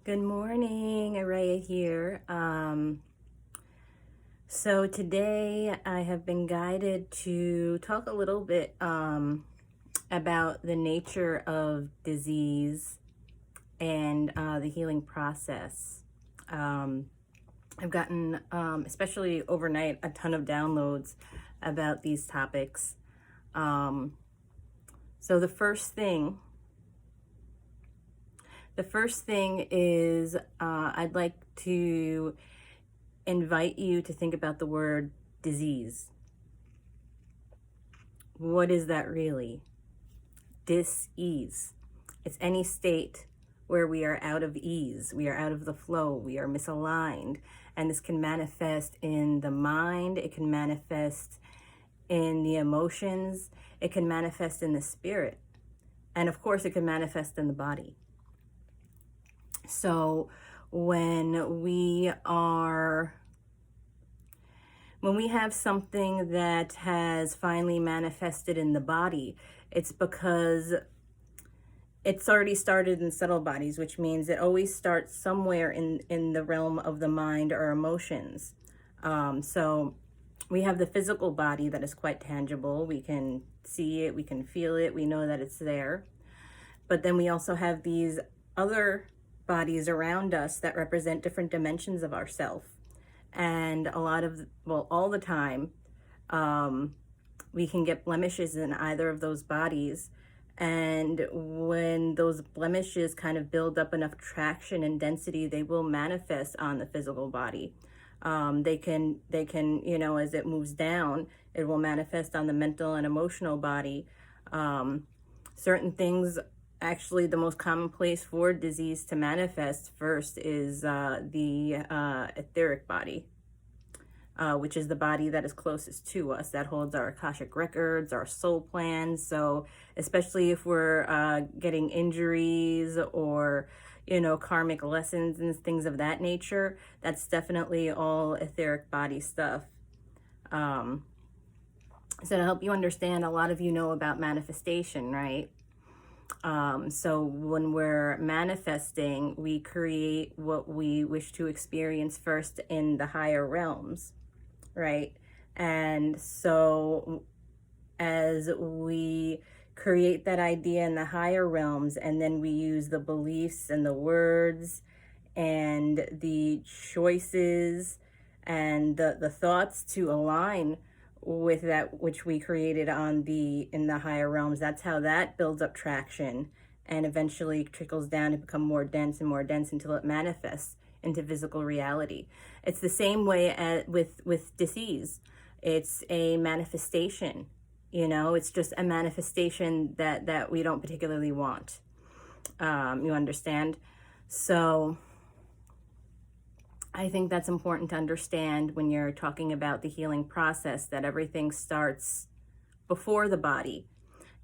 Good morning, Araya here. So today I have been guided to talk a little bit about the nature of disease and the healing process. Um, I've gotten, especially overnight, a ton of downloads about these topics. Um, so the first thing is I'd like to invite you to think about the word disease. What is that really? Dis-ease. It's any state where we are out of ease, we are out of the flow, we are misaligned. And this can manifest in the mind, it can manifest in the emotions, it can manifest in the spirit. And of course, it can manifest in the body. So when we have something that has finally manifested in the body, it's because it's already started in subtle bodies, which means it always starts somewhere in the realm of the mind or emotions. So we have the physical body that is quite tangible. We can see it, we can feel it, we know that it's there. But then we also have these other bodies around us that represent different dimensions of ourself. And all the time, we can get blemishes in either of those bodies. And when those blemishes kind of build up enough traction and density, they will manifest on the physical body. They can, as it moves down, it will manifest on the mental and emotional body. Certain things, actually, the most common place for disease to manifest first is the etheric body. Which is the body that is closest to us, that holds our Akashic records, our soul plans. So especially if we're getting injuries or, karmic lessons and things of that nature, that's definitely all etheric body stuff. So to help you understand, a lot of you know about manifestation, right? So when we're manifesting, we create what we wish to experience first in the higher realms, right? And so as we create that idea in the higher realms, and then we use the beliefs and the words and the choices and the thoughts to align with that which we created in the higher realms, that's how that builds up traction and eventually trickles down to become more dense and more dense until it manifests into physical reality. It's the same way with disease. It's a manifestation. It's just a manifestation that we don't particularly want. You understand? So I think that's important to understand when you're talking about the healing process, that everything starts before the body.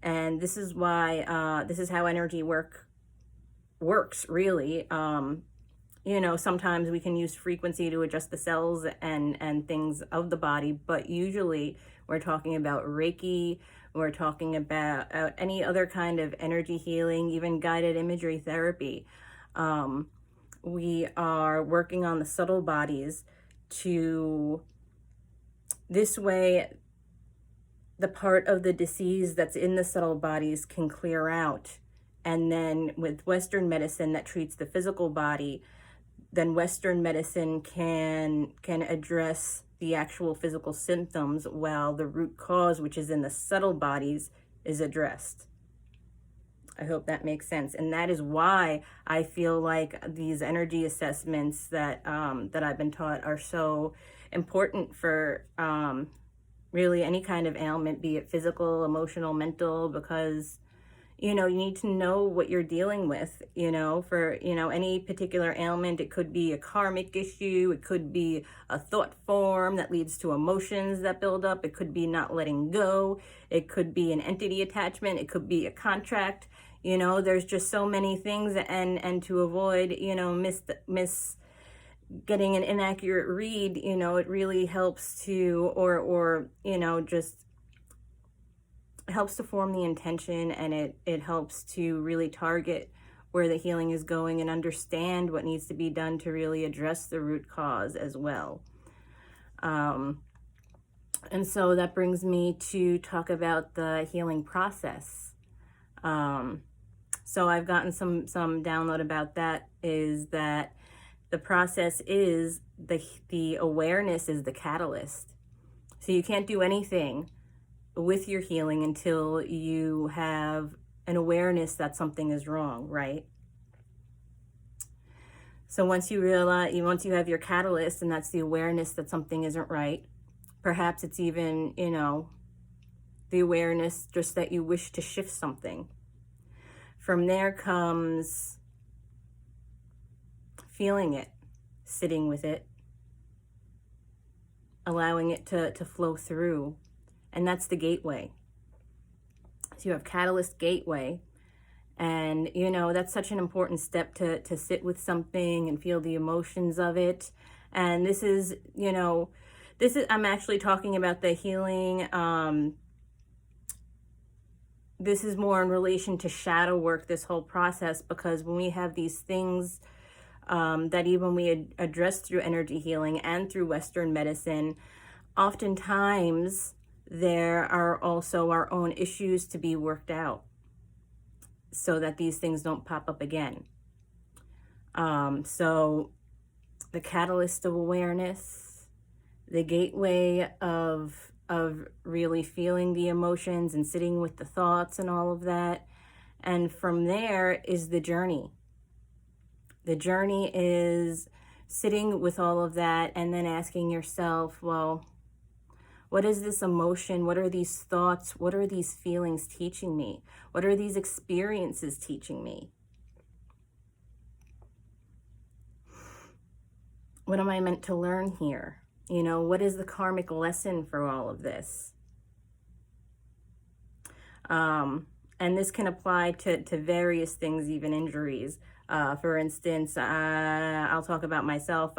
And this is why, this is how energy works, really. Sometimes we can use frequency to adjust the cells and things of the body, but usually we're talking about Reiki, we're talking about any other kind of energy healing, even guided imagery therapy. We are working on the subtle bodies this way the part of the disease that's in the subtle bodies can clear out. And then with Western medicine that treats the physical body, then Western medicine can address the actual physical symptoms while the root cause, which is in the subtle bodies, is addressed. I hope that makes sense. And that is why I feel like these energy assessments that I've been taught are so important for really any kind of ailment, be it physical, emotional, mental, because you need to know what you're dealing with, for, any particular ailment. It could be a karmic issue. It could be a thought form that leads to emotions that build up. It could be not letting go. It could be an entity attachment. It could be a contract. There's just so many things, and to avoid, getting an inaccurate read, it really helps to, just helps to form the intention, and it helps to really target where the healing is going and understand what needs to be done to really address the root cause as well. And so that brings me to talk about the healing process. So I've gotten some download about that, is that the process is the awareness is the catalyst. So you can't do anything with your healing until you have an awareness that something is wrong, right? So once you realize, once you have your catalyst, and that's the awareness that something isn't right, perhaps it's even, the awareness just that you wish to shift something. From there comes feeling it, sitting with it, allowing it to flow through. And that's the gateway. So you have catalyst, gateway. And, that's such an important step to sit with something and feel the emotions of it. And this is, I'm actually talking about the healing. This is more in relation to shadow work, this whole process, because when we have these things that even we address through energy healing and through Western medicine, oftentimes there are also our own issues to be worked out so that these things don't pop up again. So the catalyst of awareness, the gateway of really feeling the emotions and sitting with the thoughts and all of that. And from there is the journey. The journey is sitting with all of that and then asking yourself, well, what is this emotion? What are these thoughts? What are these feelings teaching me? What are these experiences teaching me? What am I meant to learn here? What is the karmic lesson for all of this? And this can apply to various things, even injuries. For instance, I'll talk about myself.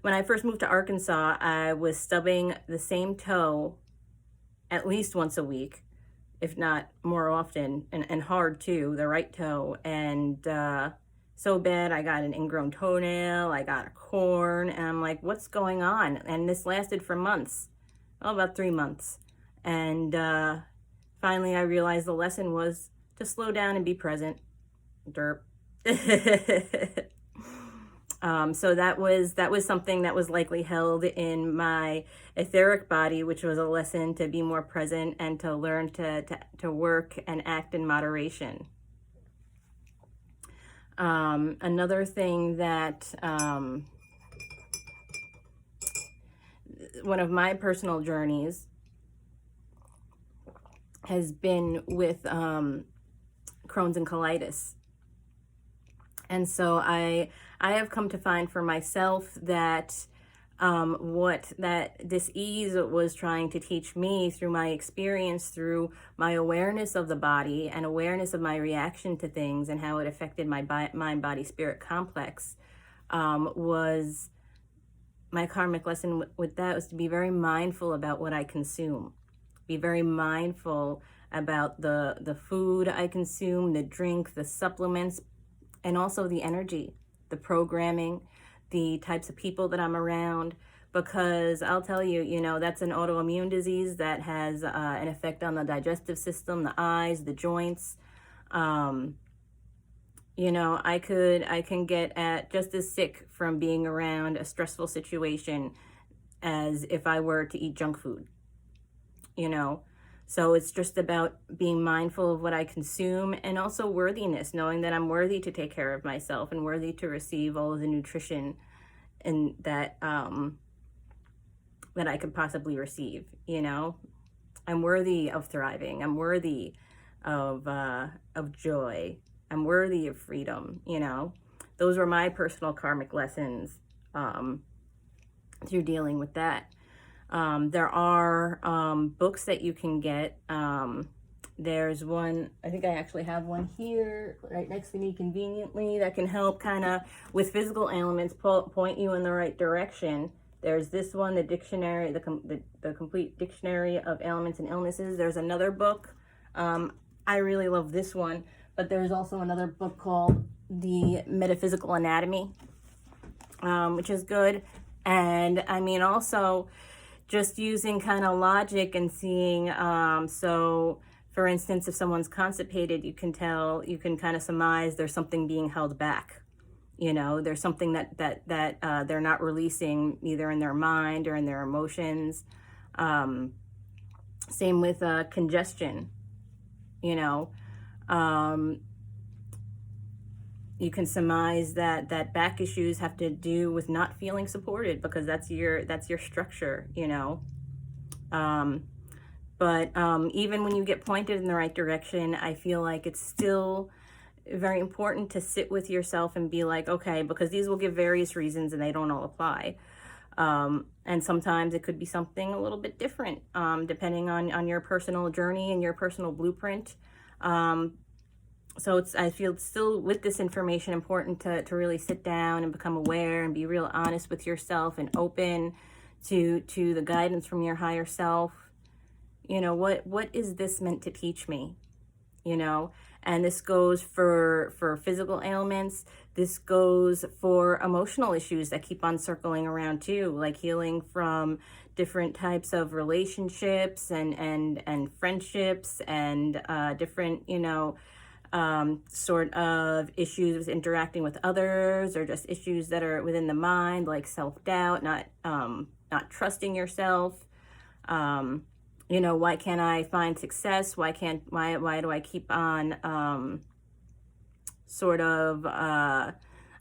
When I first moved to Arkansas, I was stubbing the same toe at least once a week, if not more often, and hard too, the right toe. And so bad, I got an ingrown toenail, I got a corn, and I'm like, what's going on? And this lasted for months, about 3 months. And finally I realized the lesson was to slow down and be present. Derp. So that was something that was likely held in my etheric body, which was a lesson to be more present and to learn to work and act in moderation. Another thing that one of my personal journeys has been with Crohn's and colitis. And so I have come to find for myself that what that dis-ease was trying to teach me through my experience, through my awareness of the body and awareness of my reaction to things and how it affected my mind-body-spirit complex, was my karmic lesson with that was to be very mindful about what I consume. Be very mindful about the food I consume, the drink, the supplements, and also the energy, the programming, the types of people that I'm around, because I'll tell you, that's an autoimmune disease that has an effect on the digestive system, the eyes, the joints. I can get just as sick from being around a stressful situation as if I were to eat junk food, So it's just about being mindful of what I consume, and also worthiness, knowing that I'm worthy to take care of myself and worthy to receive all of the nutrition and that I could possibly receive. I'm worthy of thriving. I'm worthy of joy. I'm worthy of freedom. Those were my personal karmic lessons through dealing with that. There are books that you can get. There's one, I think I actually have one here right next to me conveniently, that can help kind of with physical ailments, point you in the right direction. There's this one, the dictionary, the complete dictionary of ailments and illnesses. There's another book. I really love this one but there's also another book called The Metaphysical Anatomy, which is good. And I mean, also just using kind of logic and seeing, so for instance, if someone's constipated, you can kind of surmise there's something being held back. You know, there's something that they're not releasing either in their mind or in their emotions. Same with congestion, you know. You can surmise that back issues have to do with not feeling supported, because that's your structure, you know. But even when you get pointed in the right direction, I feel like it's still very important to sit with yourself and be like, okay, because these will give various reasons and they don't all apply. And sometimes it could be something a little bit different, depending on your personal journey and your personal blueprint. So I feel still with this information important to really sit down and become aware and be real honest with yourself and open to the guidance from your higher self. You know, what is this meant to teach me? You know, and this goes for physical ailments. This goes for emotional issues that keep on circling around too, like healing from different types of relationships and friendships and different, you know, sort of issues with interacting with others, or just issues that are within the mind, like self-doubt, not trusting yourself. You know, why can't I find success? Why do I keep on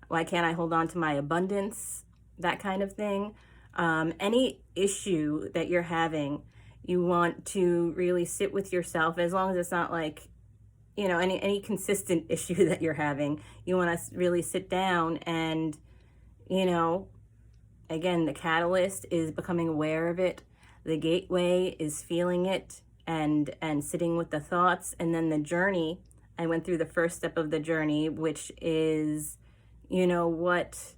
why can't I hold on to my abundance? That kind of thing. Any issue that you're having, you want to really sit with yourself, as long as it's not like, you know, any consistent issue that you're having. You want to really sit down and, you know, again, the catalyst is becoming aware of it. The gateway is feeling it and sitting with the thoughts. And then the journey, I went through the first step of the journey, which is, you know, what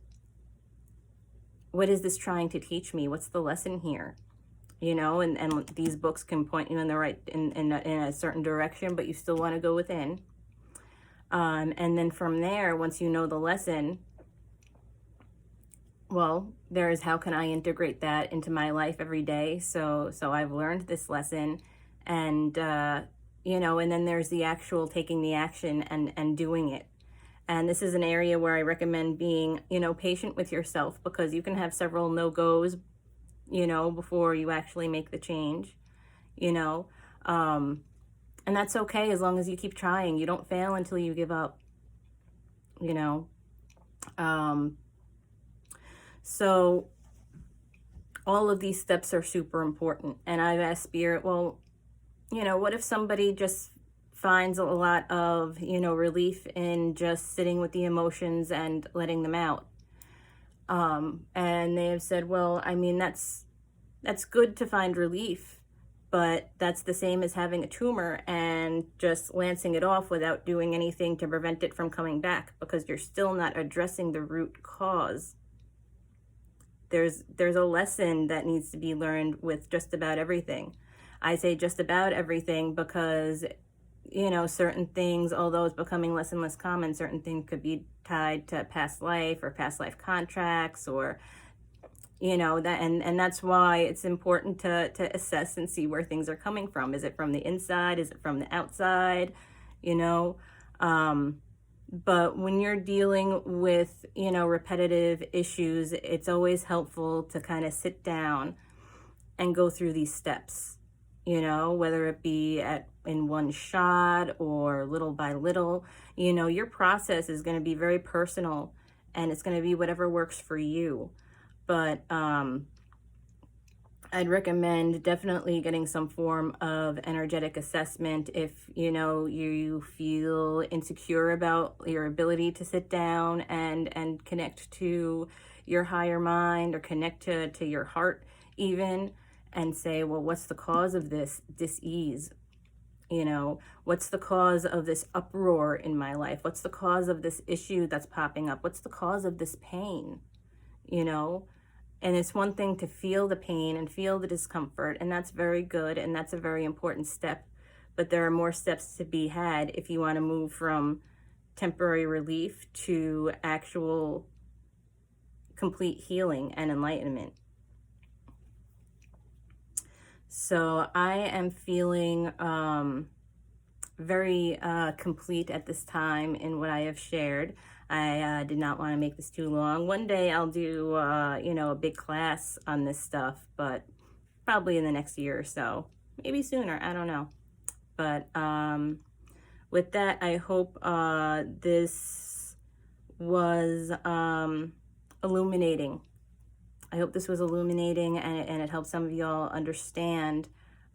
is this trying to teach me? What's the lesson here? You know, and these books can point you in the right, in a certain direction, but you still want to go within. And then from there, once you know the lesson, well, there's how can I integrate that into my life every day? So I've learned this lesson, and you know, and then there's the actual taking the action and doing it. And this is an area where I recommend being, you know, patient with yourself, because you can have several no-goes, you know, before you actually make the change, you know. And that's okay, as long as you keep trying. You don't fail until you give up, you know. So all of these steps are super important. And I've asked Spirit, well, you know, what if somebody just finds a lot of, you know, relief in just sitting with the emotions and letting them out? And they have said, well, I mean, that's good to find relief, but that's the same as having a tumor and just lancing it off without doing anything to prevent it from coming back, because you're still not addressing the root cause. There's a lesson that needs to be learned with just about everything. I say just about everything because, you know, certain things, although it's becoming less and less common, certain things could be tied to past life or past life contracts, or, you know, that, and that's why it's important to assess and see where things are coming from. Is it from the inside? Is it from the outside? You know, but when you're dealing with, you know, repetitive issues, it's always helpful to kind of sit down and go through these steps, you know, whether it be in one shot or little by little. You know, your process is going to be very personal, and it's going to be whatever works for you. But I'd recommend definitely getting some form of energetic assessment if, you know, you feel insecure about your ability to sit down and connect to your higher mind, or connect to your heart even, and say, well, what's the cause of this dis-ease? You know, what's the cause of this uproar in my life? What's the cause of this issue that's popping up? What's the cause of this pain? You know? And it's one thing to feel the pain and feel the discomfort, and that's very good, and that's a very important step. but there are more steps to be had if you want to move from temporary relief to actual complete healing and enlightenment. So I am feeling very complete at this time in what I have shared. I did not want to make this too long. One day I'll do, a big class on this stuff, but probably in the next year or so. Maybe sooner, I don't know. But with that, I hope this was illuminating. I hope this was illuminating, and it helps some of y'all understand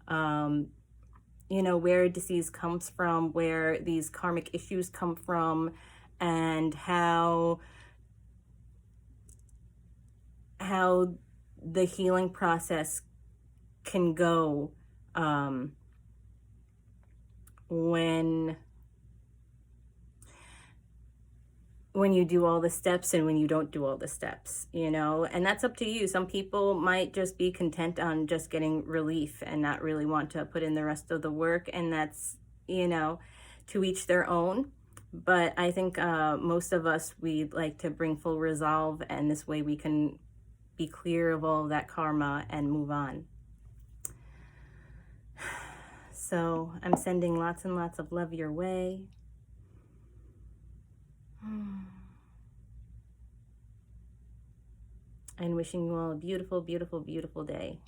where disease comes from, where these karmic issues come from, and how the healing process can go when you do all the steps and when you don't do all the steps, and that's up to you. Some people might just be content on just getting relief and not really want to put in the rest of the work, and that's, to each their own. But I think most of us, we'd like to bring full resolve, and this way we can be clear of all of that karma and move on. So I'm sending lots and lots of love your way. And wishing you all a beautiful, beautiful, beautiful day.